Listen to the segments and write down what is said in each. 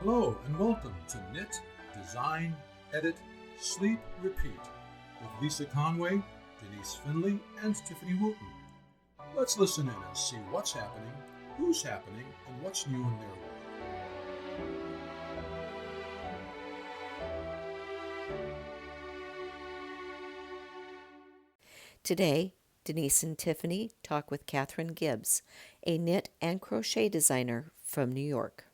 Hello and welcome to Knit, Design, Edit, Sleep, Repeat with Lisa Conway, Denise Finley, and Tiffany Wooten. Let's listen in and see what's happening, who's happening, and what's new in their world. Today, Denise and Tiffany talk with Katherine Gibbs, a knit and crochet designer from New York.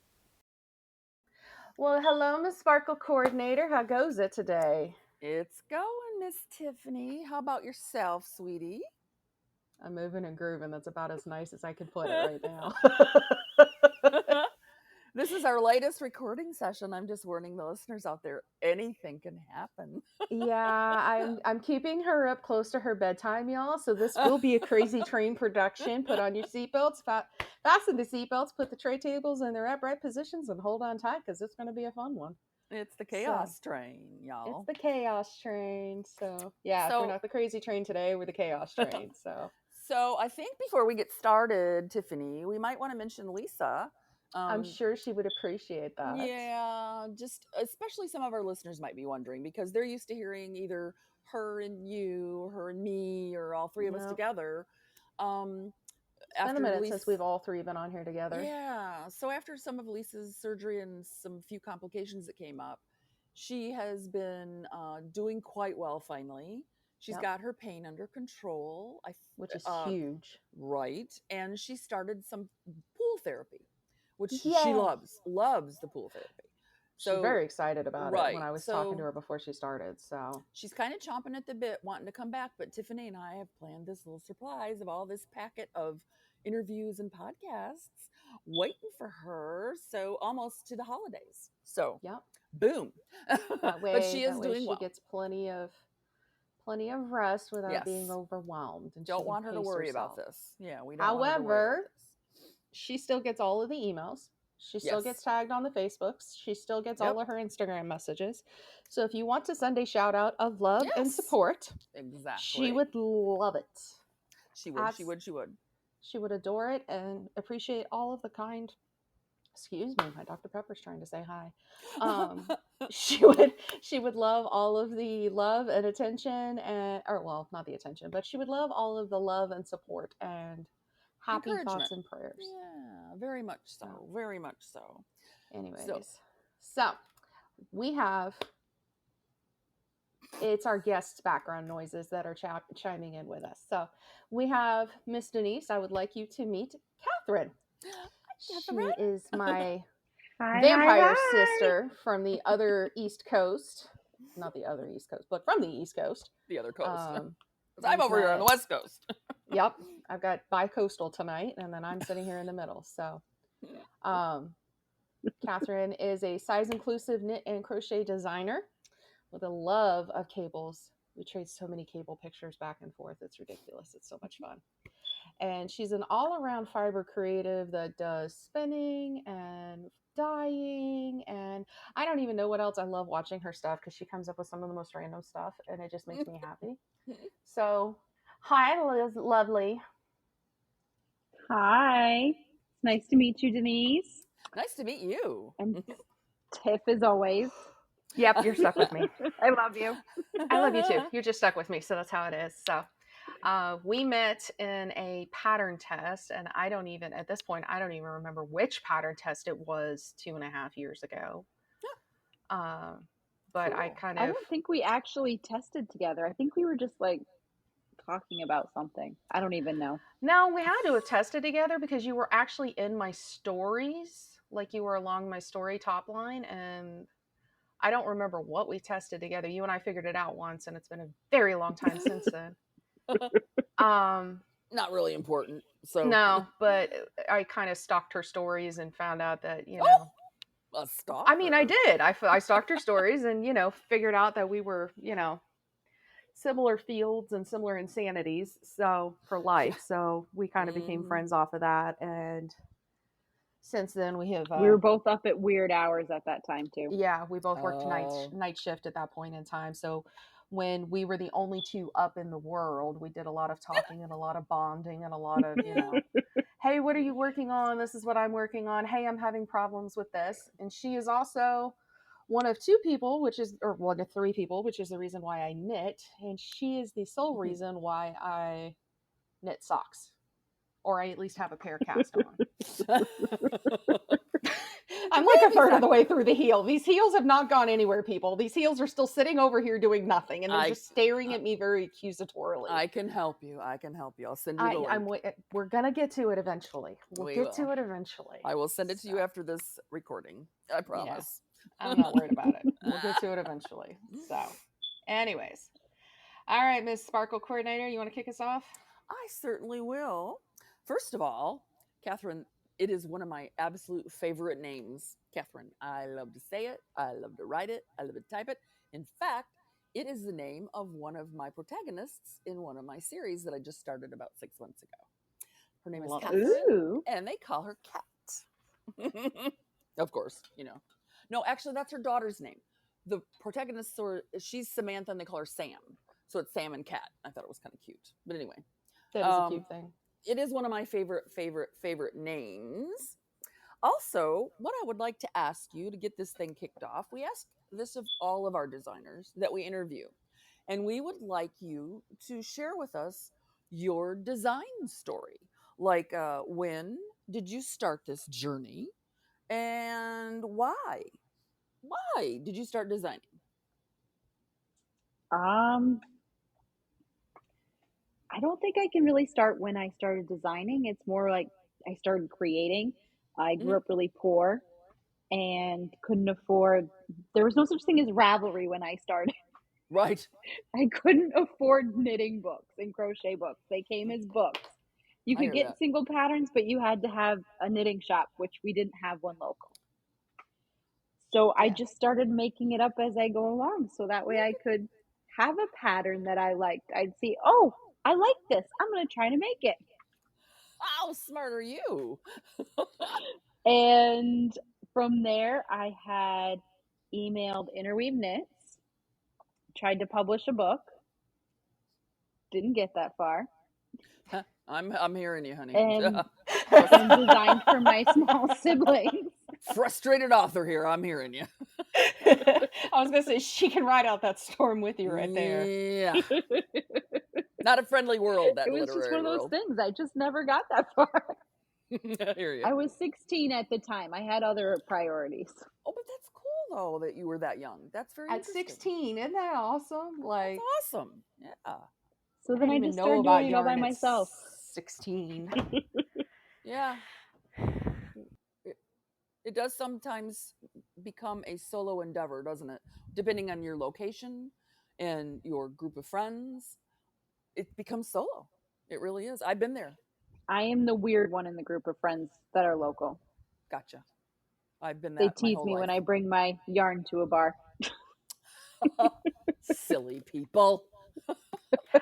Well, hello, Miss Sparkle Coordinator. How goes it today? It's going, Miss Tiffany. How about yourself, sweetie? I'm moving and grooving. That's about as nice as I could put it right now. This is our latest recording session. I'm just warning the listeners out there, anything can happen. Yeah, I'm keeping her up close to her bedtime, y'all. So this will be a crazy train production. Put on your seatbelts, fasten the seatbelts, put the tray tables in their upright positions, and hold on tight because it's going to be a fun one. It's the chaos train, y'all. It's the chaos train. So yeah, if we're not the crazy train today, we're the chaos train. So I think before we get started, Tiffany, we might want to mention Lisa. I'm sure she would appreciate that. Yeah, just especially some of our listeners might be wondering because they're used to hearing either her and you, her and me, or all three of us together. It's been a minute since we've all three been on here together. Yeah. So after some of Lisa's surgery and some few complications that came up, she has been doing quite well finally. She's got her pain under control, which is huge. Right. And she started some pool therapy, which she loves the pool therapy. So she's very excited about it when I was talking to her before she started. So she's kind of chomping at the bit, wanting to come back. But Tiffany and I have planned this little surprise of all this packet of interviews and podcasts waiting for her. So almost to the holidays. So boom. That way, but she is doing well. She gets plenty of rest without being overwhelmed. And don't want her to worry about this. Yeah, we don't. However, she still gets all of the emails. She still gets tagged on the Facebooks. She still gets all of her Instagram messages. So if you want to send a shout out of love and support, she would love it. She would. She would adore it and appreciate all of the kind. Excuse me, my Dr. Pepper's trying to say hi. She would love all of the love and attention not the attention, but she would love all of the love and support and happy thoughts and prayers. Yeah, very much so. Very much so. Anyways, so we have, it's our guests' background noises that are chiming in with us. So we have Miss Denise. I would like you to meet Katherine. She is my vampire sister from the other East Coast. Not the other East Coast, but from the East Coast. The other coast. I'm over here on the West Coast. Yep. I've got bi-coastal tonight, and then I'm sitting here in the middle. So Katherine is a size-inclusive knit and crochet designer with a love of cables. We trade so many cable pictures back and forth. It's ridiculous. It's so much fun. And she's an all-around fiber creative that does spinning and dyeing, and I don't even know what else. I love watching her stuff because she comes up with some of the most random stuff, and it just makes me happy. So, hi, Liz, lovely. Hi. Nice to meet you, Denise. Nice to meet you. And Tiff, as always. Yep, you're stuck with me. I love you. I love you too. You're just stuck with me, so that's how it is. So we met in a pattern test, and at this point, I don't even remember which pattern test it was 2.5 years ago. But cool. I don't think we actually tested together. I think we were just like talking about something. I don't even know. No, we had to have tested together because you were actually in my stories, like you were along my story top line, and I don't remember what we tested together. You and I figured it out once, and it's been a very long time since then. Not really important. So no, but I kind of stalked her stories and found out that, you know, a stalker. I mean, I did. I stalked her stories and, you know, figured out that we were, you know, similar fields and similar insanities. So for life. So we kind of became friends off of that. And since then we have, we were both up at weird hours at that time too. Yeah. We both worked night shift at that point in time. So when we were the only two up in the world, we did a lot of talking and a lot of bonding and a lot of, you know, hey, what are you working on? This is what I'm working on. Hey, I'm having problems with this. And she is also one of two people, or one of three people, which is the reason why I knit. And she is the sole reason why I knit socks, or I at least have a pair cast on. I'm like a third of the way through the heel. These heels have not gone anywhere, people. These heels are still sitting over here doing nothing, and they're just staring at me very accusatorily. I can help you. I'll send you the link. We're gonna get to it eventually. We'll get to it eventually. I will send it to you after this recording. I promise. Yeah, I'm not worried about it. We'll get to it eventually. So, anyways. All right, Miss Sparkle Coordinator, you want to kick us off? I certainly will. First of all, Katherine, it is one of my absolute favorite names. Katherine, I love to say it. I love to write it. I love to type it. In fact, it is the name of one of my protagonists in one of my series that I just started about 6 months ago. Her name is Katherine, and they call her Kat. Of course, No, actually, that's her daughter's name. The protagonist, she's Samantha, and they call her Sam. So it's Sam and Kat. I thought it was kind of cute. But anyway. That is a cute thing. It is one of my favorite names. Also, what I would like to ask you to get this thing kicked off, we ask this of all of our designers that we interview. And we would like you to share with us your design story. Like, when did you start this journey? And why? Why did you start designing? I don't think I can really start when I started designing. It's more like I started creating. I grew up really poor and couldn't afford, there was no such thing as Ravelry when I started. Right. I couldn't afford knitting books and crochet books. They came as books. You could get single patterns, but you had to have a knitting shop, which we didn't have one local. So I just started making it up as I go along. So that way I could have a pattern that I liked. I'd see, oh, I like this. I'm going to try to make it. How smart are you? And from there, I had emailed Interweave Knits, tried to publish a book, didn't get that far. I'm hearing you, honey. And designed for my small siblings. Frustrated author here. I'm hearing you. I was going to say, she can ride out that storm with you right there. Yeah. Not a friendly world, that literary world. It was just one of those things. I just never got that far. I hear you. I was 16 at the time. I had other priorities. Oh, but that's cool, though, that you were that young. That's very At 16. Isn't that awesome? That's awesome. Yeah. So then I just started doing it all by myself. 16. Yeah. It does sometimes become a solo endeavor, doesn't it? Depending on your location and your group of friends, it becomes solo. It really is. I've been there. I am the weird one in the group of friends that are local. Gotcha. I've been that. They tease me when I bring my yarn to a bar. Silly people.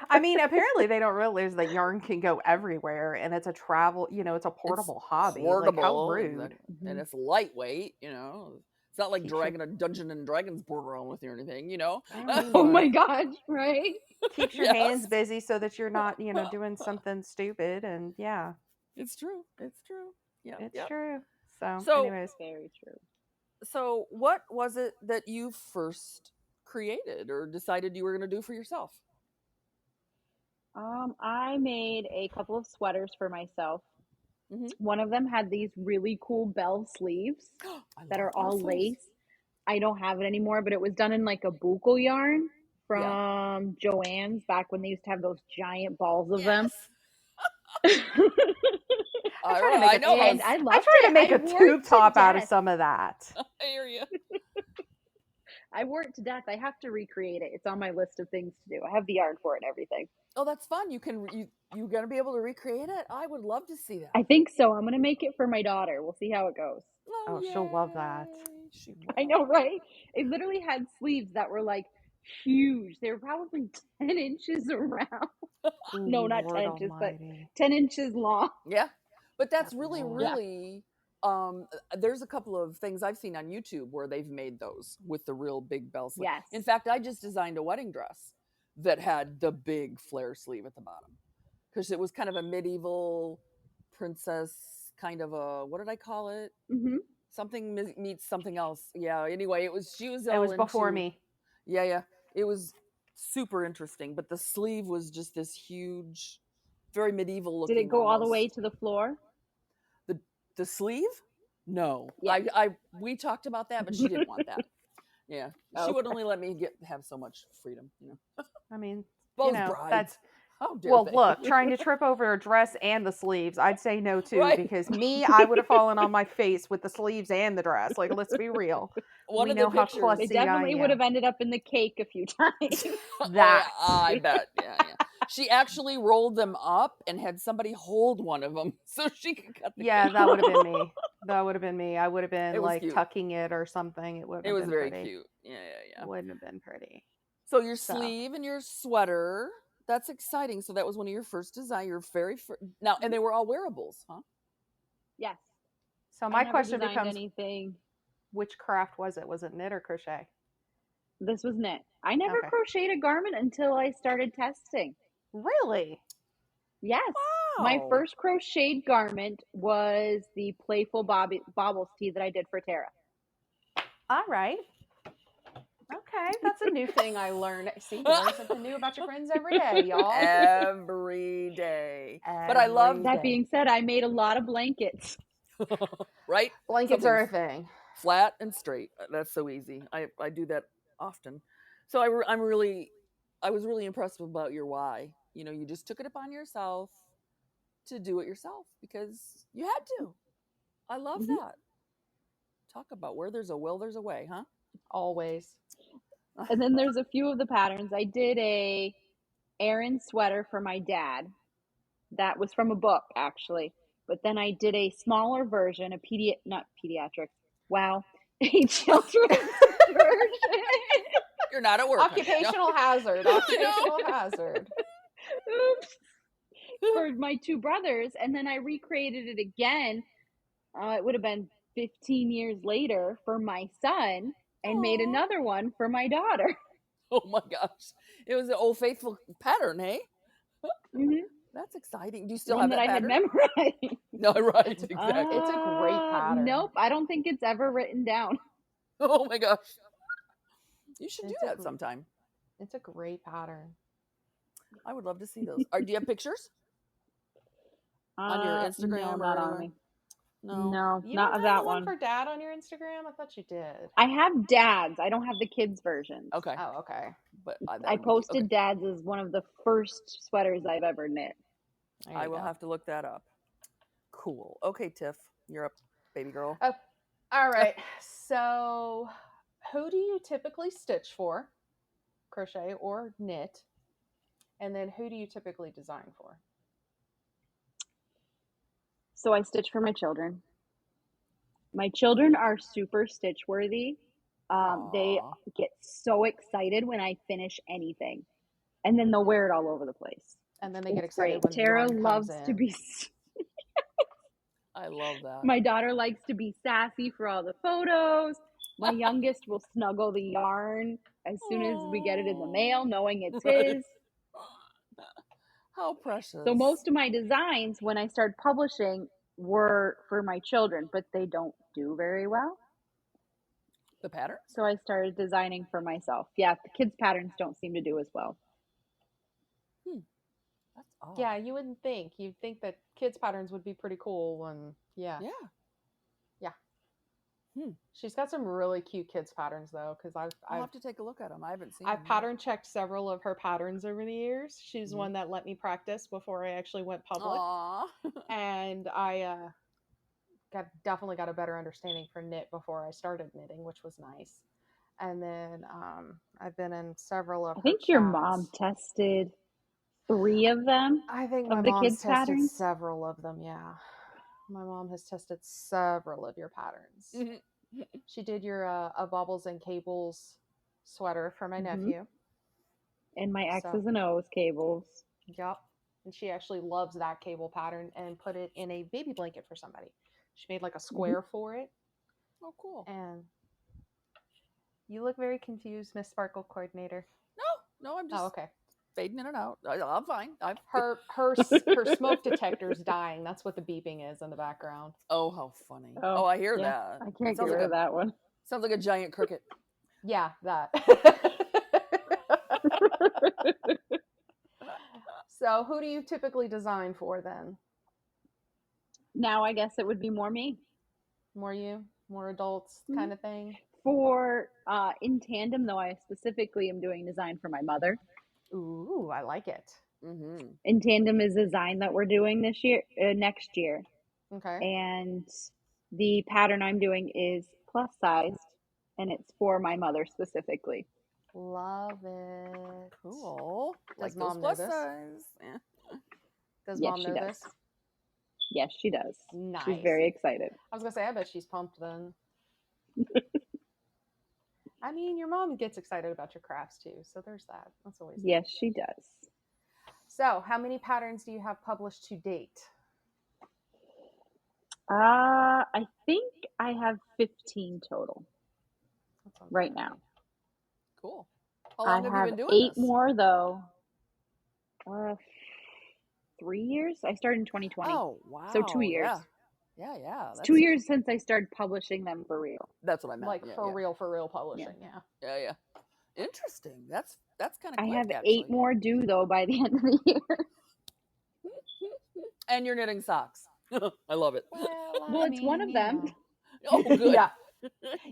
I mean, apparently they don't realize that yarn can go everywhere, and it's a travel, it's a portable hobby. Portable, like, how rude. And it's lightweight, It's not like dragging a Dungeons and Dragons board around with you or anything, Oh my gosh, right? Keeps your hands busy so that you're not, doing something stupid. And yeah. It's true. It's true. Yeah. It's true. So anyways. Very true. So what was it that you first created or decided you were going to do for yourself? I made a couple of sweaters for myself. One of them had these really cool bell sleeves that are all lace. I don't have it anymore, but it was done in like a buccal yarn from Joann's back when they used to have those giant balls of them. I try to make a tube top out of some of that. I hear you. I wore it to death. I have to recreate it. It's on my list of things to do. I have the yarn for it and everything. Oh, that's fun. You gonna be able to recreate it? I would love to see that. I think so. I'm gonna make it for my daughter. We'll see how it goes. Oh, she'll love that. I know, right? It literally had sleeves that were like huge. They were probably 10 inches around. No, not 10 inches, but 10 inches long. Yeah. But that's really there's a couple of things I've seen on YouTube where they've made those with the real big bell sleeve. Yes. In fact, I just designed a wedding dress that had the big flare sleeve at the bottom because it was kind of a medieval princess kind of a, what did I call it? Hmm. Something meets something else. Yeah. Anyway, she was all It was before into, me. yeah, yeah. It was super interesting, but the sleeve was just this huge, very medieval Did it looking go all the way almost. to the floor? The the sleeve? No. Yeah. We talked about that, but she didn't want that. Yeah. She would Okay. only let me have so much freedom, I mean, Both brides. that's How dare well. they? Look, trying to trip over a dress and the sleeves, I'd say no too, Right. because me, I would have fallen on my face with the sleeves and the dress. Like, let's be real. One We of the know how pictures. They klutzy I definitely would am. have ended up in the cake a few times. Oh, That. yeah, I bet. Yeah, yeah. She actually rolled them up and had somebody hold one of them so she could cut the Yeah, cake. that would have been me. That would have been me. I would have been It was like cute. tucking it or something. It wouldn't It have was been very pretty. cute. Yeah, yeah, yeah. Wouldn't have been pretty. So your So. sleeve and your sweater, that's exciting. So that was one of your first design, your very first. Now, and they were all wearables, huh? Yes. So I my never question designed becomes, anything. which craft was it? Was it knit or crochet? This was knit. I never Okay. crocheted a garment until I started testing. Really? Yes. My Wow. first crocheted garment was the playful baubles tee that I did for Tara. All right. Okay, that's a new thing I learned. See, you learn something new about your friends every day, y'all. Every day. But I love That being said, I made a lot of blankets. right? Blankets Something are a thing. flat and straight. That's so easy. I do that often. So I was really impressed about your why. You just took it upon yourself to do it yourself because you had to. I love Mhm. that. Talk about where there's a will, there's a way, huh? Always. And then there's a few of the patterns. I did a Aran sweater for my dad. That was from a book, actually. But then I did a smaller version, not pediatric. Wow, a children's version. You're not at work. Occupational hazard. Occupational hazard. Oops. For my two brothers, and then I recreated it again. It would have been 15 years later for my son, and made Aw. another one for my daughter. Oh my gosh. It was an old faithful pattern, hey? Mhm. That's exciting. Do you still One have that that I had pattern? memorized. No, right, It's a exactly. It's a great pattern. Nope, I don't think it's ever written down. Oh my gosh. You should do It's a that gr- sometime. It's a great pattern. I would love to see those. Do you have pictures on your No, Instagram or not on anywhere? me. No. No, You not don't of have that the one one. for Dad on your Instagram? I thought you did. I have dad's. I don't have the kids' versions. Okay. Oh, okay. But that I would be cute. posted Okay. dad's as one of the first sweaters I've ever knit. There I you will go. have to look that up. Cool. Okay, Tiff, you're up, baby girl. Oh, all right. So, who do you typically stitch for? Crochet or knit? And then who do you typically design for? So I stitch for my children. My children are super stitch worthy. They Aw. get so excited when I finish anything, and then they'll wear it all over the place. And then they get It's excited great. when Tara yarn comes loves to in. be. I love that. My daughter likes to be sassy for all the photos. My youngest will snuggle the yarn as soon as we get it in the mail, knowing it's his. How precious. So most of my designs, when I started publishing, were for my children, but they don't do very well. The patterns? So I started designing for myself. Yeah, the kids' patterns don't seem to do as well. That's odd. Yeah, you wouldn't think. You'd think that kids' patterns would be pretty cool. And yeah. Yeah. She's got some really cute kids' patterns, though, because I'll I've have to take a look at them. I haven't seen I've them. pattern checked several of her patterns over the years. She's Mhm. one that let me practice before I actually went public. Aw. And I definitely got a better understanding for knit before I started knitting, which was nice. And then I've been in several of I her think your chats. mom tested 3 of them. I think my of the mom's kids' tested patterns. several of them. Yeah, my mom has tested several of your patterns. She did your a baubles and cables sweater for my nephew. And my So- X's and O's cables. Yep. And she actually loves that cable pattern and put it in a baby blanket for somebody. She made like a square for it. Oh, cool. And you look very confused, Miss Sparkle Coordinator. No, I'm just Oh, okay. fading in and out. I'm fine. Her smoke detector's dying. That's what the beeping is in the background. Oh, how funny. Oh, Oh, I hear yeah, that. I can't get Sounds rid like of that one. Sounds like a giant cricket. Yeah, that. So, who do you typically design for then? Now I guess it would be more me. More you, more adults, Mhm. kind of thing. For in tandem though, I specifically am doing design for my mother. Ooh, I like it. Mm-hmm. In tandem is design that we're doing this year, next year, Okay. and the pattern I'm doing is plus sized, and it's for my mother specifically. Love it. Cool. Does Like Mom those know plus this? size. Yeah. Does Yes, Mom she know does. this? Yes, she does. Nice. She's very excited. I was gonna say, I bet she's pumped then. I mean, your mom gets excited about your crafts too, so there's that. That's always Yes, nice. she does. So, how many patterns do you have published to date? I think I have 15 total That sounds right about now. Cool. How I long have you have been doing 8 this? more though. 3 years. I started in 2020. Oh, wow. So 2 years. Yeah. It's 2 years since I started publishing them for real. That's what I meant. like yeah, for yeah. real publishing. Yeah. Yeah. Interesting. That's kind of I quick, have actually. 8 more due though by the end of the year. And you're knitting socks. I love it. Well, it's one of them. Oh, good. Yeah.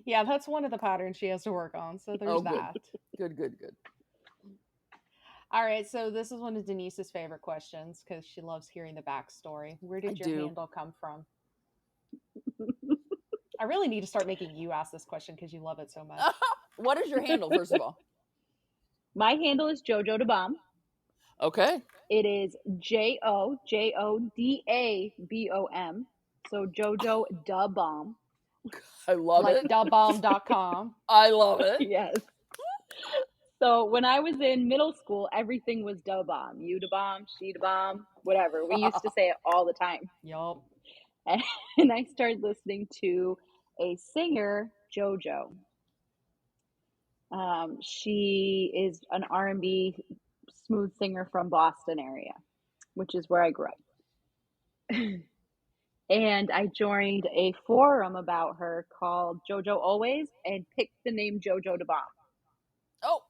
Yeah, that's one of the patterns she has to work on. So there's Oh, good. that. Good. All right, so this is one of Denise's favorite questions because she loves hearing the backstory. Where did your handle come from? I really need to start making you ask this question because you love it so much. What is your handle, first of all? My handle is Jojodabom. Okay. It is Jojodabom. So Jojodabom. I love like it. Dabomb.com. I love it. Yes. So when I was in middle school, everything was da-bomb. You da-bomb, she da-bomb, whatever. We used to say it all the time. Yup. And I started listening to a singer, JoJo. She is an R&B smooth singer from Boston area, which is where I grew up. And I joined a forum about her called JoJo Always and picked the name Jojodabom. Oh.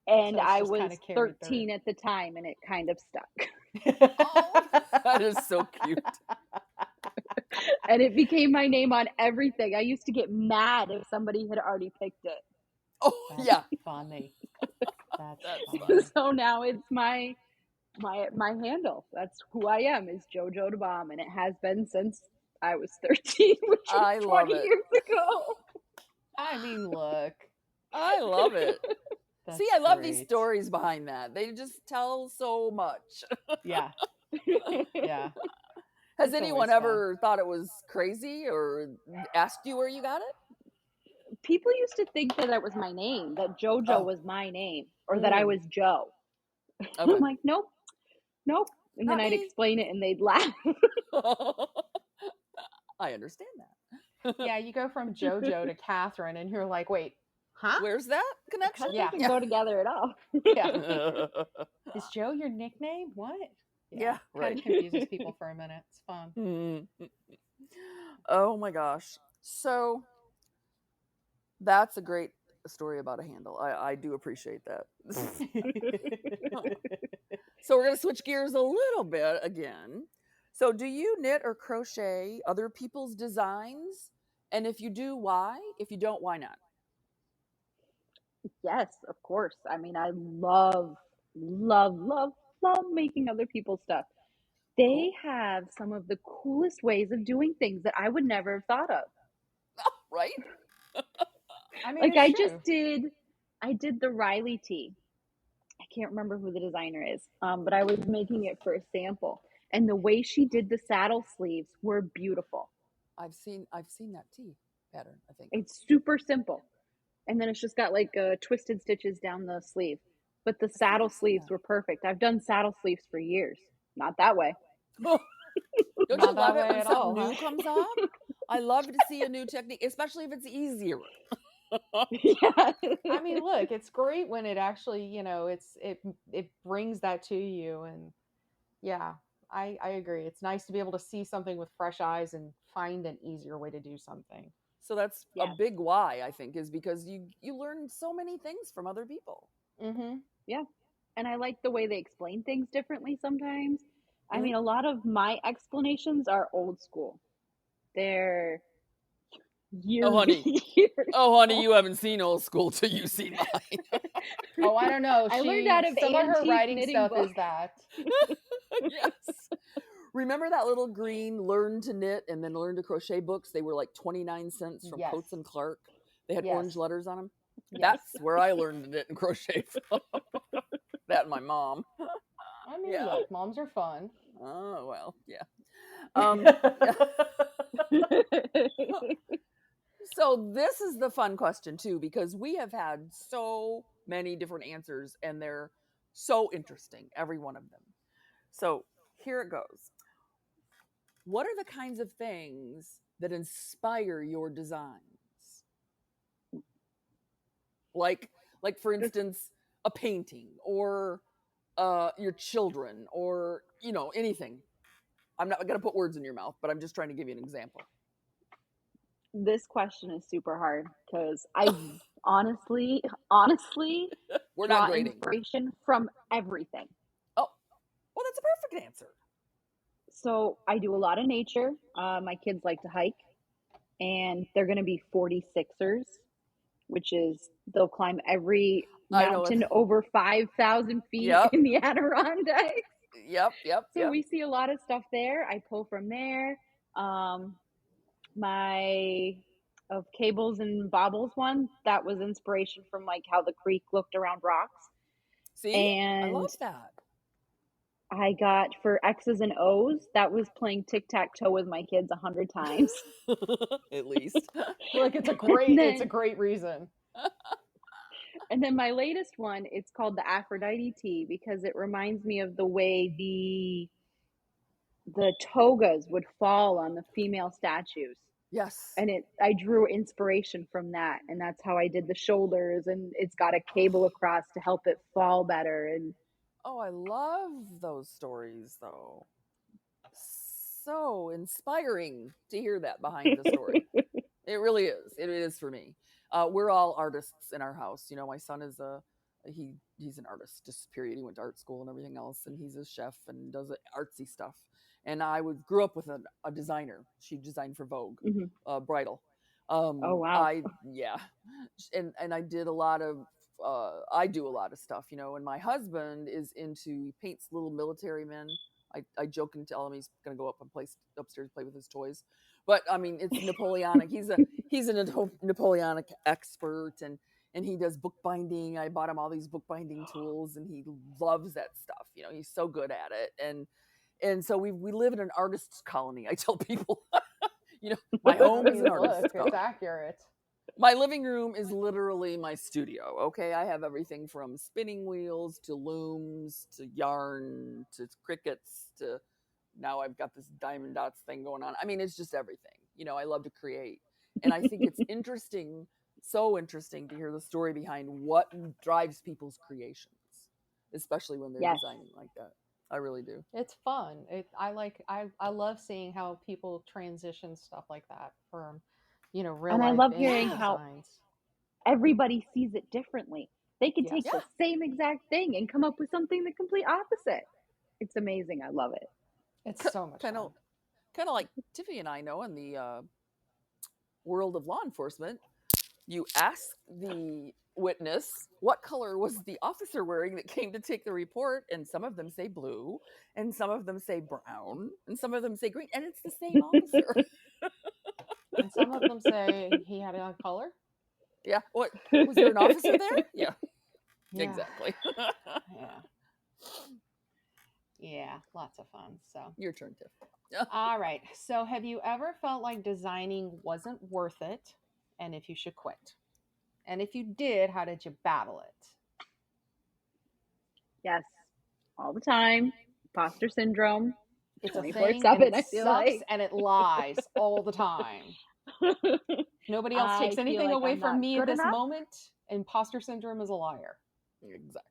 And So it's I just was kinda carried 13 at the time, and it kind of stuck. Oh, that is so cute. And it became my name on everything. I used to get mad if somebody had already picked it. Oh, That's yeah. funny. That's That's funny. So now it's my handle. That's who I am, is Jojodabom, and it has been since I was 13, which I was love 20 it. years ago. I mean, look. I love it. That's See, I love these great. stories behind that. They just tell so much. Yeah. Yeah. Has It's anyone always ever thought it was crazy or asked you where you got it? People used to think that it was my name, that JoJo Oh. was my name, or that I was Joe. Okay. I'm like, nope. And Not then I'd me. explain it, and they'd laugh. I understand that. Yeah, you go from JoJo to Catherine, and you're like, wait, huh? Where's that connection? Yeah. Doesn't go together at all. Yeah. Is Joe your nickname? What? Yeah, right. Kind of confuses people for a minute. It's fun. Oh my gosh. So that's a great story about a handle. I do appreciate that. So we're going to switch gears a little bit again. So do you knit or crochet other people's designs? And if you do, why? If you don't, why not? Yes, of course. I mean, I love making other people's stuff. They have some of the coolest ways of doing things that I would never have thought of. Right? I mean, Like it's true. I did the Riley tee. I can't remember who the designer is, but I was making it for a sample, and the way she did the saddle sleeves were beautiful. I've seen that tee pattern, I think. It's super simple, and then it's just got like twisted stitches down the sleeve, but the saddle sleeves were perfect. I've done saddle sleeves for years. Not that way. Don't you Not love that it way when at something all, new huh? comes up? I love to see a new technique, especially if it's easier. Yeah. I mean, look, it's great when it actually, it brings that to you. And yeah, I agree. It's nice to be able to see something with fresh eyes and find an easier way to do something. So that's a Yeah. big why, I think, is because you learn so many things from other people. Mm-hmm. Yeah. And I like the way they explain things differently sometimes. I Mhm. mean, a lot of my explanations are old school. They're Oh, honey. years Oh, honey, old. you haven't seen old school till you've seen mine. Oh, I don't know. I learned out of Some of her antique writing knitting stuff books. is that. Yes. Remember that little green learn to knit and then learn to crochet books? They were like 29 cents from Yes. Coates and Clark. They had Yes. orange letters on them. Yes. That's where I learned to knit and crochet from. That and my mom. I mean, Yeah. look, moms are fun. Oh, well, yeah. So this is the fun question too, because we have had so many different answers and they're so interesting, every one of them. So here it goes. What are the kinds of things that inspire your designs? Like for instance, a painting or your children or, anything. I'm not going to put words in your mouth, but I'm just trying to give you an example. This question is super hard because I honestly We're draw not grading. inspiration from everything. Oh, well, that's a perfect answer. So I do a lot of nature. My kids like to hike, and they're going to be 46ers, which is they'll climb every I know it. mountain over 5,000 feet Yep. in the Adirondacks. Yep. So we see a lot of stuff there. I pull from there. My of cables and baubles one, that was inspiration from like how the creek looked around rocks. See, And I love that. I got for X's and O's, that was playing tic-tac-toe with my kids 100 times. At least. Look, it's a great reason. And then my latest one, it's called the Aphrodite tee because it reminds me of the way the togas would fall on the female statues. Yes. And I drew inspiration from that, and that's how I did the shoulders, and it's got a cable across to help it fall better. And oh, I love those stories though. So inspiring to hear that behind the story. It really is. It is for me. We're all artists in our house. My son is he's an artist, just period. He went to art school and everything else, and he's a chef and does artsy stuff. And I grew up with a designer. She designed for Vogue, bridal. oh wow. And I did a lot of. I do a lot of stuff, and my husband is he paints little military men. I joke and tell him he's going to go up and upstairs play with his toys. But I mean, it's Napoleonic. He's a Napoleonic expert, and he does bookbinding. I bought him all these bookbinding tools, and he loves that stuff. He's so good at it, and so we live in an artist's colony. I tell people, my home is an artist's colony. It's accurate. My living room is literally my studio. Okay, I have everything from spinning wheels to looms to yarn to crickets to now I've got this diamond dots thing going on. I mean, it's just everything. I love to create. And I think it's interesting, so interesting to hear the story behind what drives people's creations, especially when they're designing like that. I really do. It's fun. I love seeing how people transition stuff like that from, real and life. I love into hearing designs. how everybody sees it differently. They could take Yes. the same exact thing and come up with something the complete opposite. It's amazing. I love it. It's so much fun. Kind of like Tiffany and I know in the world of law enforcement, you ask the witness what color was the officer wearing that came to take the report, and some of them say blue, and some of them say brown, and some of them say green, and it's the same officer. And some of them say he had a color. Yeah. What, was there an officer there? Yeah. Exactly. Yeah, lots of fun. So your turn, Tiff. All right. So have you ever felt like designing wasn't worth it, and if you should quit? And if you did, how did you battle it? Yes, all the time. Imposter syndrome. It's a 24/7. thing, and it I feel sucks, like. and it lies all the time. Nobody else I takes feel anything like away I'm from not me at good this enough. moment. Imposter syndrome is a liar. Exactly.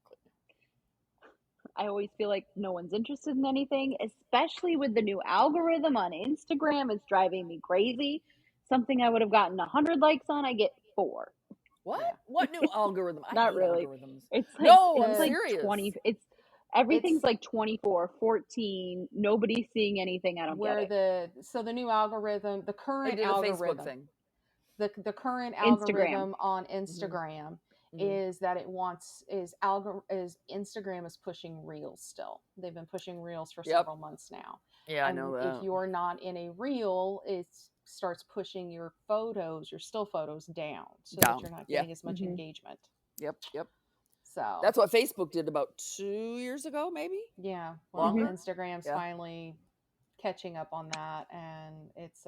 I always feel like no one's interested in anything, especially with the new algorithm on Instagram. It's driving me crazy. Something I would have gotten 100 likes on, I get 4. What? Yeah. What new algorithm? I Not hate really. algorithms. It's like No, I'm it's like serious. 20. Everything's It's like 24, 14. Nobody's seeing anything. I don't get where it. the new algorithm, the They current did a Facebook algorithm, thing. the current Instagram. algorithm on Instagram is that it wants is Instagram is pushing reels still. They've been pushing reels for several months now. Yeah, And I know if that. you're not in a reel, it starts pushing your photos, your still photos down so that you're not getting as much engagement. Yep. So That's what Facebook did about 2 years ago, maybe. yeah, well, Longer? Instagram's finally catching up on that, and it's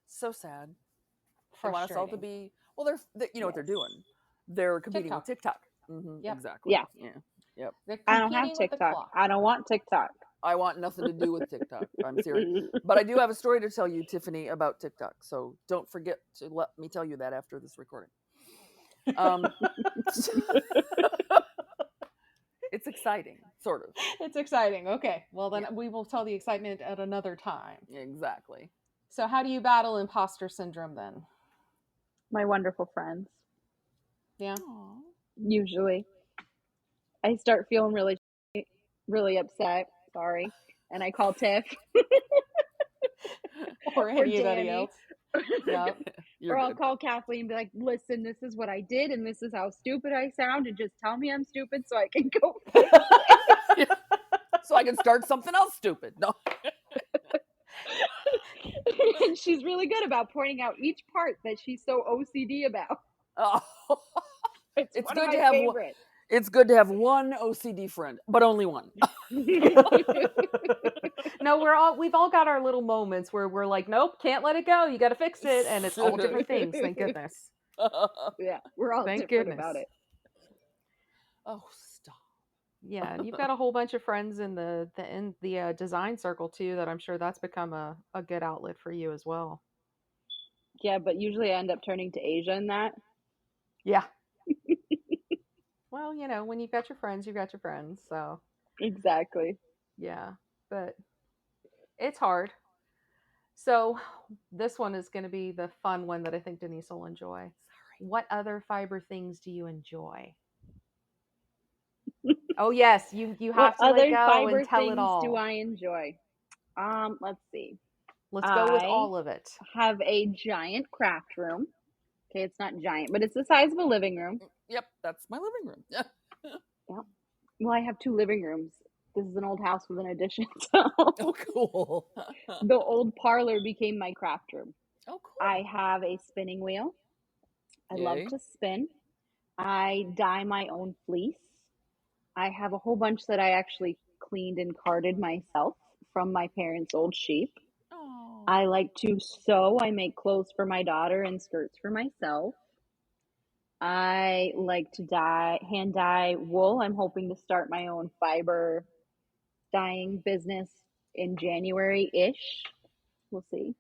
so sad. They frustrating. want us all to be they you know what they're doing. They're competing with TikTok. Yep. Exactly. Yeah. Yep. They're I don't have competing with the TikTok. clock. I don't want TikTok. I want nothing to do with TikTok. I'm serious. But I do have a story to tell you, Tiffany, about TikTok. So don't forget to let me tell you that after this recording. It's exciting, sort of. It's exciting. Okay. Well, then we will tell the excitement at another time. Exactly. So how do you battle imposter syndrome then? My wonderful friends. Yeah. Aww. Usually. I start feeling really upset. Sorry. And I call Tiff. Or anybody Danny. else. Yeah. Or I'll call Kathleen and be like, listen, this is what I did and this is how stupid I sound, and just tell me I'm stupid so I can go fix it. So I can start something else stupid. No. And she's really good about pointing out each part that she's so OCD about. Oh. It's one of my favorites. It's good to have one OCD friend, but only one. No, we've all got our little moments where we're like, nope, can't let it go. You got to fix it, and it's all different things. Thank goodness. Yeah, we're all different about it. Oh, stop. Yeah, and you've got a whole bunch of friends in the design circle too. That I'm sure that's become a good outlet for you as well. Yeah, but usually I end up turning to Asia in that. Yeah. Well, when you've got your friends, you've got your friends. So exactly. Yeah, but it's hard. So this one is going to be the fun one that I think Denise will enjoy. Sorry. What other fiber things do you enjoy? Oh yes, you have to let go and tell it all. What other fiber things do I enjoy? Let's see. Let's go with all of it. I have a giant craft room. Okay, it's not giant, but it's the size of a living room. Yep, that's my living room. Yeah. Well, I have 2 living rooms. This is an old house with an addition. So oh, cool. The old parlor became my craft room. Oh, cool. I have a spinning wheel. I love to spin. I dye my own fleece. I have a whole bunch that I actually cleaned and carded myself from my parents' old sheep. Oh. I like to sew. I make clothes for my daughter and skirts for myself. I like to hand dye wool. I'm hoping to start my own fiber dyeing business in January-ish. We'll see.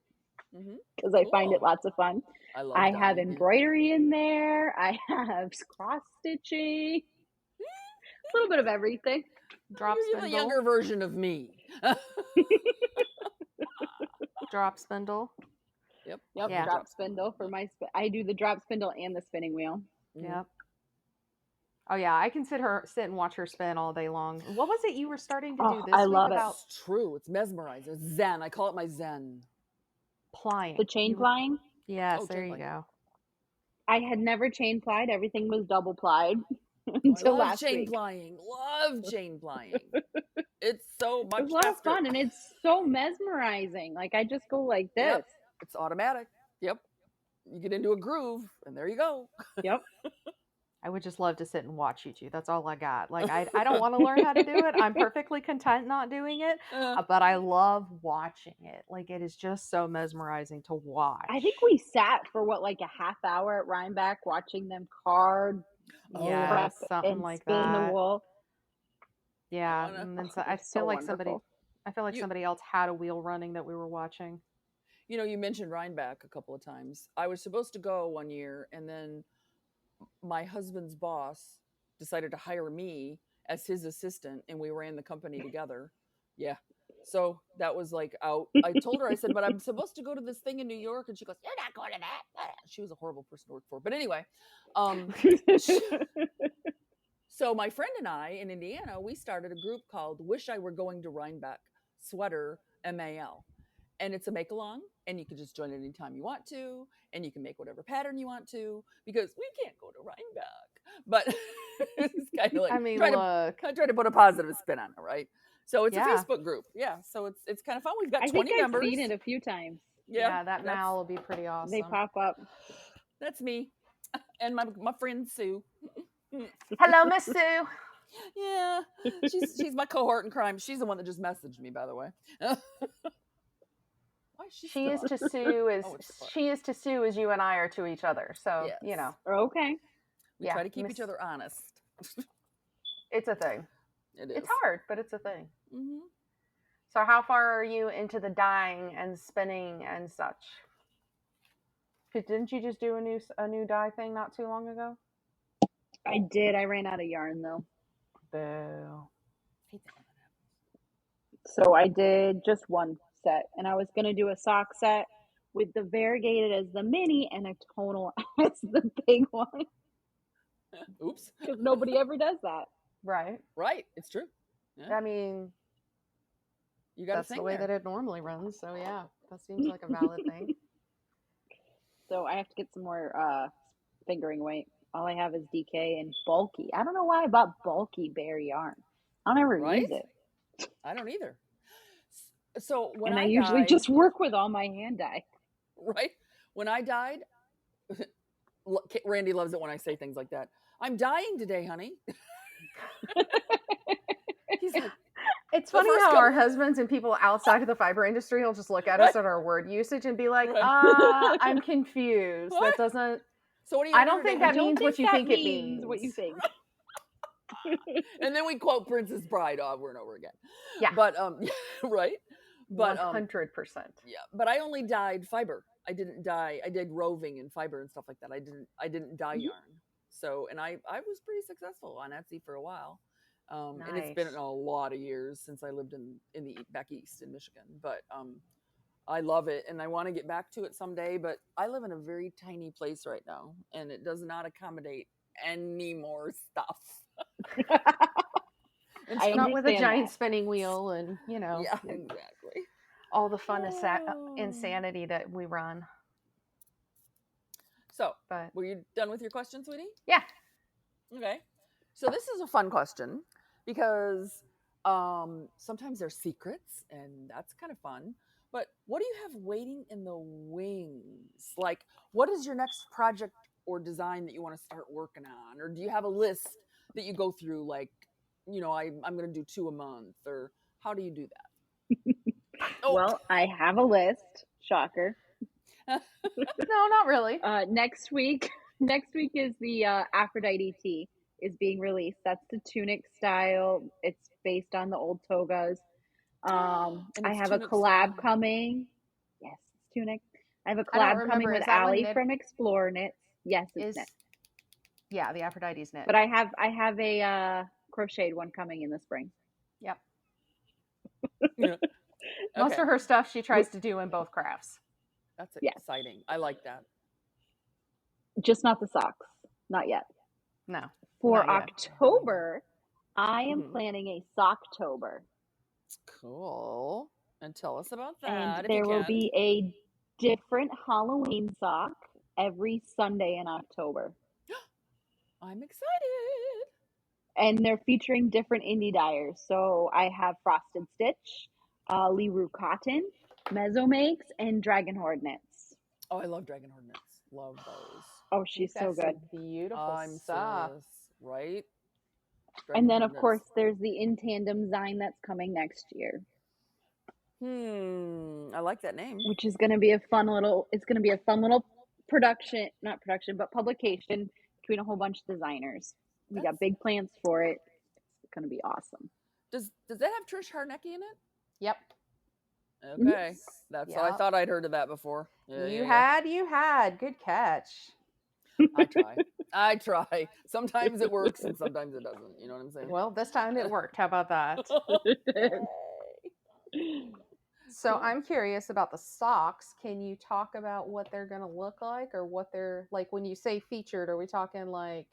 Because I find it lots of fun. I have embroidery in there. I have cross stitching. A little bit of everything. Drop You're spindle. the younger version of me. Drop spindle. Yep. Yeah. Drop spindle for my. I do the drop spindle and the spinning wheel. Yep. Oh yeah, I can sit and watch her spin all day long. What was it you were starting to do this week? I love it. It's true. It's mesmerizing. It's zen. I call it my zen. Plying. The chain plying? Yes, there you go. I had never chain plied. Everything was double plied until last week. Love chain plying. It's so much It's a lot of fun, and it's so mesmerizing. Like, I just go like this. Yep. It's automatic. Yep. You get into a groove, and there you go. Yep. I would just love to sit and watch you two. That's all I got. Like, I don't want to learn how to do it. I'm perfectly content not doing it, but I love watching it. Like, it is just so mesmerizing to watch. I think we sat for like a half hour at Rhinebeck watching them card, something like spin that. the wool. Yeah, and then I feel like somebody else had a wheel running that we were watching. You mentioned Rhinebeck a couple of times. I was supposed to go one year, and then my husband's boss decided to hire me as his assistant, and we ran the company together. Yeah. So that was like out. I told her, I said, but I'm supposed to go to this thing in New York. And she goes, "You're not going to that." She was a horrible person to work for. But anyway, so my friend and I in Indiana, we started a group called Wish I Were Going to Rhinebeck Sweater MAL. And it's a make along, and you can just join it anytime you want to, and you can make whatever pattern you want to, because we can't go to Rhinebeck. But it's kind of like I mean, try look. to put a positive spin on it, right? So it's Yeah. a Facebook group. Yeah. So it's kind of fun. We've got I 20 think I've members. seen it a few times. Yeah, that Mal will be pretty awesome. They pop up. That's me. And my friend Sue. Hello, Miss Sue. Yeah. She's my cohort in crime. She's the one that just messaged me, by the way. Why is She is to Sue as you and I are to each other. So, Yes. Okay. We try to keep each other honest. It's a thing. It is. It's hard, but it's a thing. Mm-hmm. So how far are you into the dyeing and spinning and such? Didn't you just do a new dye thing not too long ago? I did. I ran out of yarn though. Boo. So I did just one set, and I was going to do a sock set with the variegated as the mini and a tonal as the big one. Oops. Because nobody ever does that. Right. Right. It's true. Yeah. I mean, you got that's the way that it normally runs. So yeah, that seems like a valid thing. So I have to get some more fingering weight. All I have is DK and bulky. I don't know why I bought bulky bear yarn. I don't ever use it. I don't either. So when I dyed, usually just work with all my hand dye. Right. When I dyed, Randy loves it when I say things like that. I'm dying today, honey. He's like, it's funny how our husbands and people outside of the fiber industry will just look at us at our word usage and be like, I'm confused. What? That doesn't. So what do you? I don't think that means what you think it means. What you think. And then we quote Princess Bride over and over again. Yeah. But right. But 100%. Yeah. But I only dyed fiber. I didn't dye. I did roving and fiber and stuff like that. I didn't dye yarn. So, and I was pretty successful on Etsy for a while. Nice. And it's been a lot of years since I lived in the back east in Michigan, but I love it and I want to get back to it someday, but I live in a very tiny place right now and it does not accommodate any more stuff. It's not with a giant spinning wheel and, yeah, exactly. All the fun insanity that we run. So, were you done with your question, sweetie? Yeah. Okay. So this is a fun question because sometimes there's secrets and that's kind of fun. But what do you have waiting in the wings? Like, what is your next project or design that you want to start working on? Or do you have a list that you go through like, I'm going to do 2 a month? Or how do you do that? Well, I have a list. Shocker. No, not really. Next week is the Aphrodite tee is being released. That's the tunic style. It's based on the old togas. I have a collab coming. Yes, it's tunic. I have a collab coming with Allie from Explore Knits. Yes, it's knit. Yeah, the Aphrodite's knit. But I have a crocheted one coming in the spring. Yep. Yeah. Most of her stuff she tries to do in both crafts. That's exciting. I like that. Just not the socks. Not yet. No. For October, I am planning a Socktober. Cool. And tell us about that. And there will be a different Halloween sock every Sunday in October. I'm excited. And they're featuring different indie dyers. So I have Frosted Stitch, Liru Cotton, Mesomakes, and Dragonhorde Knits. Oh, I love Dragonhorde Knits. Love those. Oh, she's so good. Beautiful stuff. Serious, right? And then, of course, there's the In Tandem design that's coming next year. I like that name. Which is going to be a fun little publication between a whole bunch of designers. We got big plans for it. It's going to be awesome. Does that have Trish Harnecki in it? Yep. Okay. That's I Yep. thought I'd heard of that before. Yeah, You yeah. had. Good catch. I try. I try. Sometimes it works and sometimes it doesn't. You know what I'm saying? Well, this time it worked. How about that? So Cool. I'm curious about the socks. Can you talk about what they're going to look like, or what they're like when you say featured? Are we talking like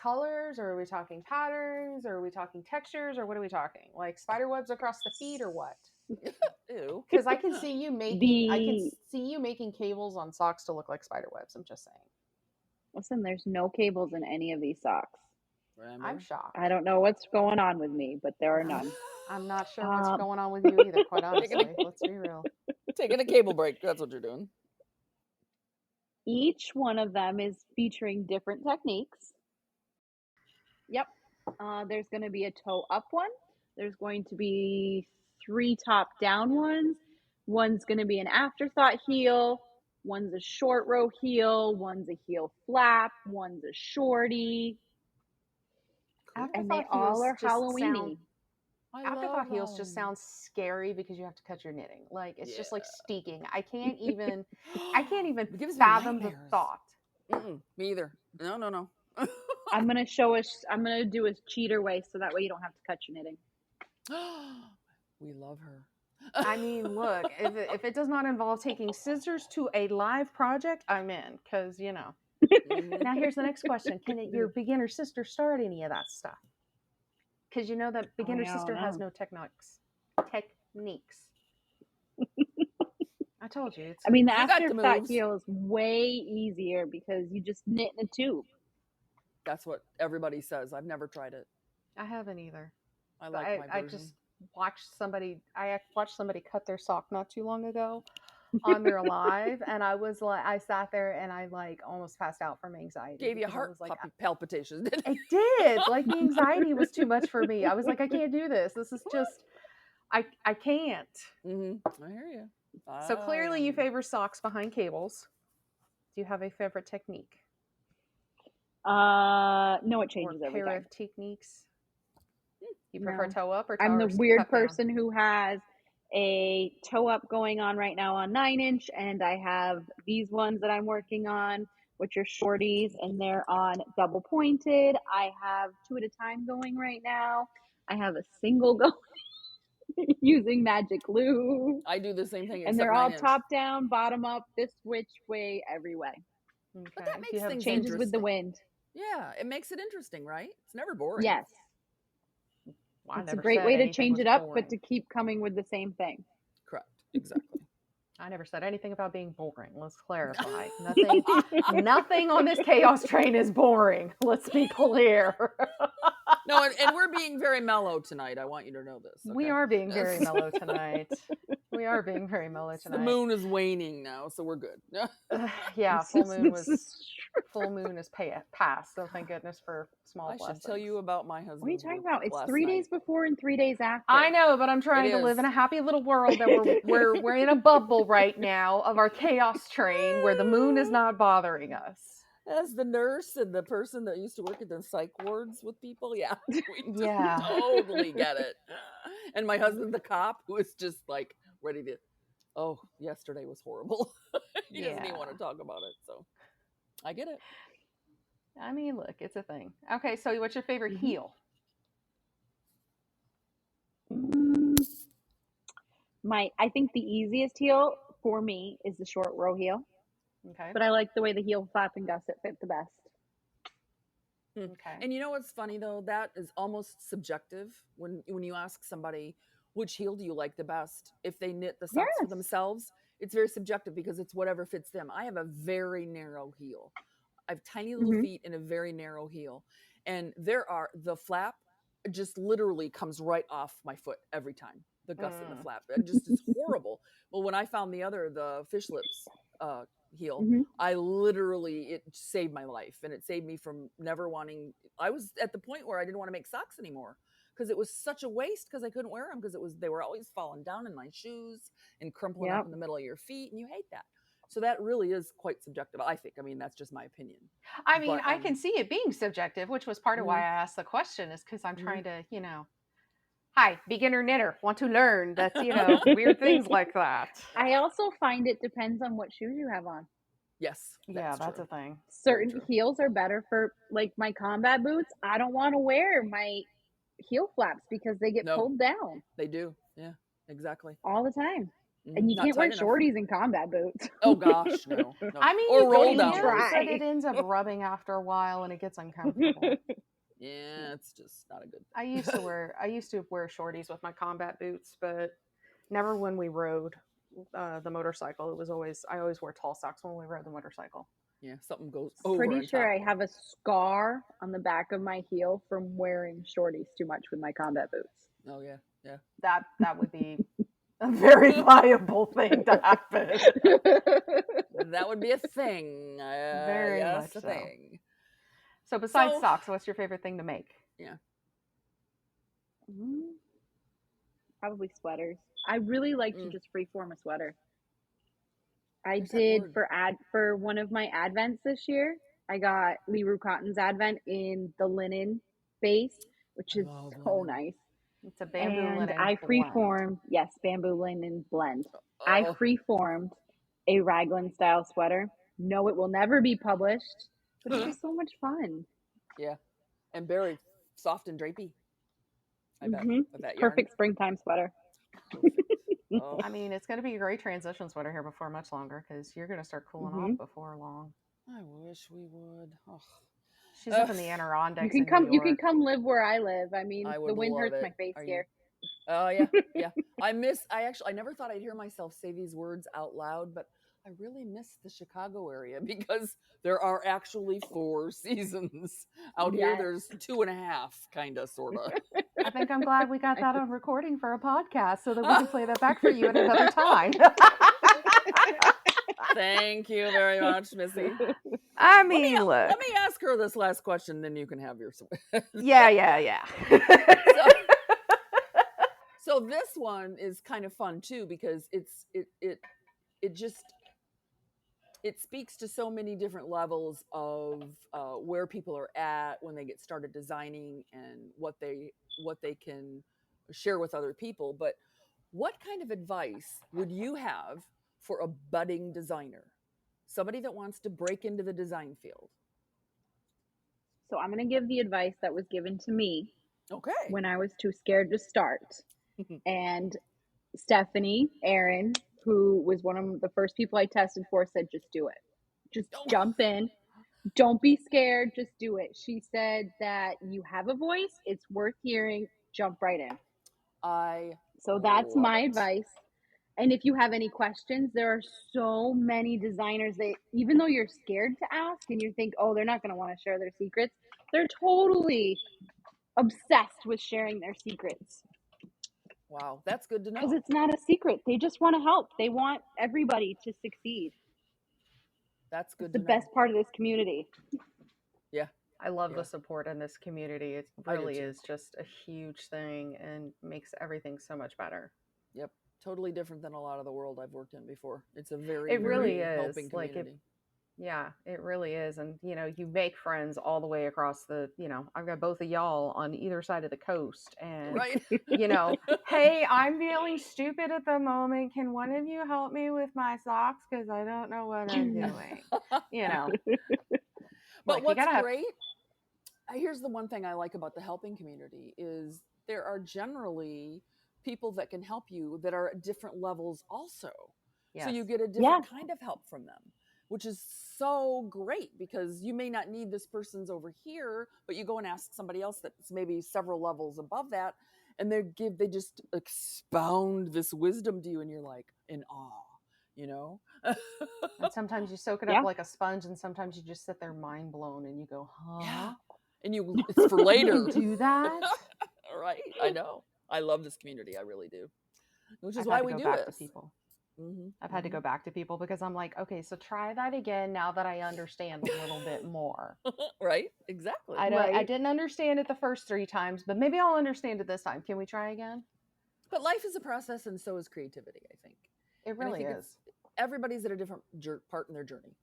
colors, or are we talking patterns, or are we talking textures, or what are we talking? Like spider webs across the feet, or what? Ew. Because I can see you making cables on socks to look like spider webs. I'm just saying. Listen, there's no cables in any of these socks. I'm Remember? shocked. I don't know what's going on with me, but there are none. I'm not sure what's going on with you either, quite honestly. Let's be real. Taking a cable break. That's what you're doing. Each one of them is featuring different techniques. Yep. There's going to be a toe up one. There's going to be 3 top down ones. One's going to be an afterthought heel. One's a short row heel. One's a heel flap. One's a shorty. And they all are Halloweeny. Afterthought heels just sound scary because you have to cut your knitting. Like it's just like steaking. I can't even fathom the thought. Me either. No. I'm gonna do a cheater way so that way you don't have to cut your knitting. We love her. I mean, look, if it does not involve taking scissors to a live project, I'm in. Because Now here's the next question: can your beginner sister start any of that stuff? Because you know that beginner sister has no techniques. I told you. The afterthought heel is way easier because you just knit in a tube. That's what everybody says. I've never tried it. I haven't either. I like my version. I just watched somebody. I watched somebody cut their sock not too long ago on their live, and I was like, I sat there and I like almost passed out from anxiety. Gave you heart palpitations, didn't it? It did. Like the anxiety was too much for me. I was like, I can't do this. This is just, I can't. I hear you. So clearly you favor socks behind cables. Do you have a favorite technique? No, it changes every time. Pair of techniques. You prefer toe up or toe? I'm the weird person who has a toe up going on right now on 9-inch, and I have these ones that I'm working on, which are shorties, and they're on double pointed. I have 2 at a time going right now. I have a single going using magic glue. I do the same thing, and they're all top down, bottom up, this which way, every way. Okay. But that makes things changes with the wind. Yeah, it makes it interesting, right? It's never boring. Yes. Well, it's a great way to change it up, but to keep coming with the same thing. Correct. Exactly. I never said anything about being boring. Let's clarify. Nothing on this chaos train is boring. Let's be clear. No, and we're being very mellow tonight. I want you to know this. Okay? We are being very mellow tonight. The moon is waning now, so we're good. Yeah, full moon is past. So thank goodness for small blessings. I should tell you about my husband. What are you talking about? It's 3 days before and 3 days after. I know, but I'm trying to live in a happy little world that we're in a bubble right now of our chaos train where the moon is not bothering us. As the nurse and the person that used to work at the psych wards with people, we yeah, totally get it. And my husband, the cop, who is just like ready to, yesterday was horrible. He doesn't even want to talk about it, so I get it. I mean, look, it's a thing. Okay, so what's your favorite heel? I think the easiest heel for me is the short row heel. Okay. But I like the way the heel flap and gusset fit the best. Okay. And you know what's funny though? That is almost subjective when you ask somebody which heel do you like the best. If they knit the socks for themselves, it's very subjective because it's whatever fits them. I have a very narrow heel. I have tiny little feet and a very narrow heel. And the flap just literally comes right off my foot every time. The gusset and the flap. It just is horrible. Well, when I found the fish lips heel, it saved my life, and it saved me from never wanting. I was at the point where I didn't want to make socks anymore because it was such a waste because I couldn't wear them because they were always falling down in my shoes and crumpling up in the middle of your feet, and you hate that. So that really is quite subjective, I think. I mean, that's just my opinion. I mean, I can see it being subjective, which was part of why I asked the question, is because I'm trying to, Hi, beginner knitter, want to learn. That's, weird things like that. I also find it depends on what shoes you have on. Yes. Yeah, that's true. a thing. Certain heels are better for like my combat boots. I don't want to wear my heel flaps because they get pulled down. They do. Yeah, exactly. All the time. And you Not can't wear tight enough. shorties in combat boots. Oh gosh, no. I mean, or you roll can, down. but it ends up rubbing after a while and it gets uncomfortable. Yeah, it's just not a good thing. I used to wear shorties with my combat boots, but never when we rode the motorcycle. I always wore tall socks when we rode the motorcycle. Yeah, something goes over. Pretty sure I have a scar on the back of my heel from wearing shorties too much with my combat boots. Oh yeah, yeah. That would be a very viable thing to happen. That would be a thing. Very much a thing. So besides socks, what's your favorite thing to make? Yeah. Probably sweaters. I really like to just freeform a sweater. I There's did for one of my advents this year. I got Leroux Cotton's advent in the linen base, which is so nice. It's a bamboo and linen I freeformed, blend. Yes, bamboo linen blend. I freeformed a raglan style sweater. No, it will never be published, but it was so much fun. Yeah, and very soft and drapey. I bet. With that Perfect springtime sweater. I mean, it's going to be a great transition sweater here before much longer because you're going to start cooling off before long. I wish we would. Oh. She's up in the Adirondacks. You can come live where I live. I mean, the wind hurts my face here. Oh yeah, yeah. I never thought I'd hear myself say these words out loud, but I really miss the Chicago area because there are actually 4 seasons. Out here, there's 2.5, kind of, sort of. I think I'm glad we got that on recording for a podcast so that we can play that back for you at another time. Thank you very much, Missy. I mean, let me ask her this last question, then you can have your. Yeah. So this one is kind of fun too because it speaks to so many different levels of where people are at when they get started designing and what they can share with other people. But what kind of advice would you have for a budding designer, somebody that wants to break into the design field? So I'm going to give the advice that was given to me Okay. when I was too scared to start. And Stephanie, Aaron, who was one of the first people I tested for, said, just do it. Just jump in. Don't be scared. Just do it. She said that you have a voice. It's worth hearing. Jump right in. So that's my advice. And if you have any questions, there are so many designers that even though you're scared to ask and you think, oh, they're not going to want to share their secrets, they're totally obsessed with sharing their secrets. Wow, that's good to know. Because it's not a secret. They just want to help. They want everybody to succeed. That's good. It's the best part of this community. Yeah. I love the support in this community. It really is just a huge thing and makes everything so much better. Yep. Totally different than a lot of the world I've worked in before. It's a very helping community. It really is. And, you make friends all the way across I've got both of y'all on either side of the coast. And, hey, I'm feeling stupid at the moment. Can one of you help me with my socks? Because I don't know what I'm doing. But what's great, here's the one thing I like about the helping community is there are generally people that can help you that are at different levels also. Yes. So you get a different kind of help from them, which is so great because you may not need this person's over here, but you go and ask somebody else that's maybe several levels above that, and they just expound this wisdom to you, and you're like in awe, And sometimes you soak it up like a sponge, and sometimes you just sit there mind blown, and you go, huh? Yeah. And it's for later. You do that? Right. I know. I love this community. I really do. Which is why we do this. I've had to go back to people because I'm like, okay, so try that again now that I understand a little bit more. Right? Exactly. I didn't understand it the first 3 times, but maybe I'll understand it this time. Can we try again? But life is a process, and so is creativity, I think. It really is. Everybody's at a different part in their journey.